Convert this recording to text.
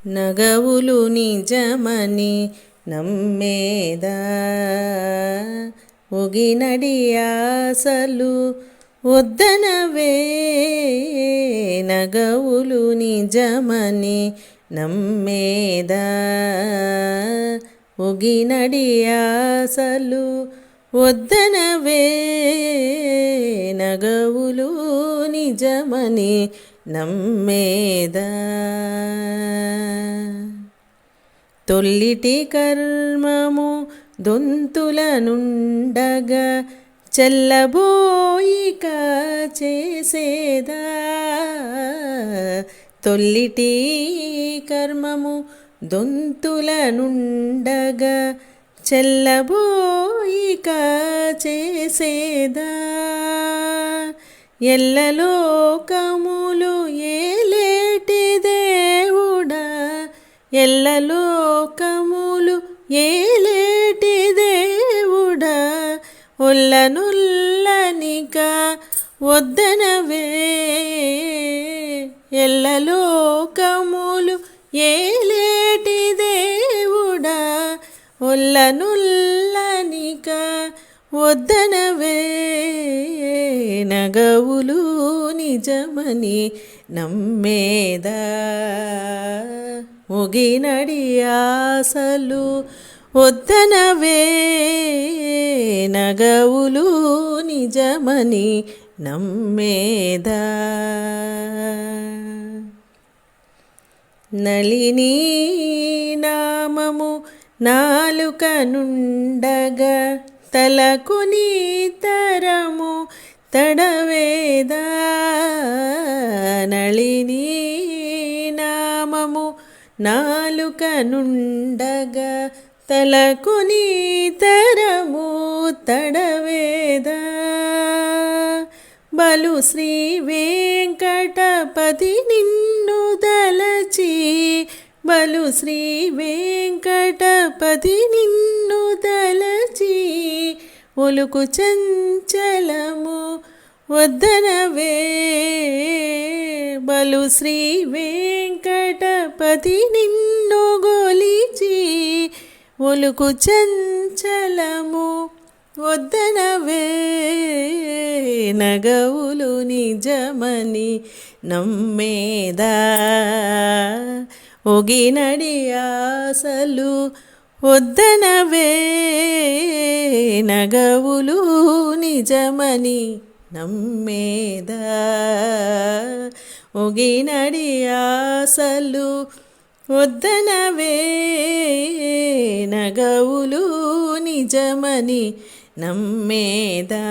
నగవులు నిజమని నమ్మేదా ఒగినడి ఆశలు వద్దనవే. నగవులు నిజమని నమ్మేదా ఒగినడి ఆశలు వద్దనవే. నగవులు నిజమని నమ్మేదా. తొల్లిటి కర్మము దొంతుల నుండగా చెల్లబోయిక చేసేదా. తొల్లిటి కర్మము దొంతుల నుండగా చెల్లబోయిక చేసేదా. ఎల్లలోకములు ఏలేటి దేవుడా, ఎల్లలోకములు ఏలేటి దేవుడా, ఒల్లనుల్లనిక వద్దనవే. ఎల్లలోకములు ఏలేటి దేవుడా, ఒల్లనుల్లనిక వద్దనవే. నగవులు నిజమని నమ్మేదా ఒగినడి ఆశలు వద్దనవే. నగవులు నిజమని నమ్మేదా. నళినీ నామము నాలుక నుండగా తలకు నీ తరము తడవేదా. నళినీ నామము నాలుక నుండగా తలకు నీ తరము తడవేదా. బలు శ్రీ వెంకటపతి నిన్ను దలచి, బలు శ్రీ వెంకటపతి నిన్ను దలచి ఒలుకు చంచలము వద్దనవే. బలు శ్రీ వెంకటపతి నిన్ను గొలిచి ఒలుకు చంచలము వద్దనవే. నగవులు నిజమని నమ్మేదా ఒగినడి ఆశలు వద్దనవే. నగవులు నిజమని నమ్మేదా ఒగినడి ఆశలు వద్దనవే. నగవులు నిజమని నమ్మేదా.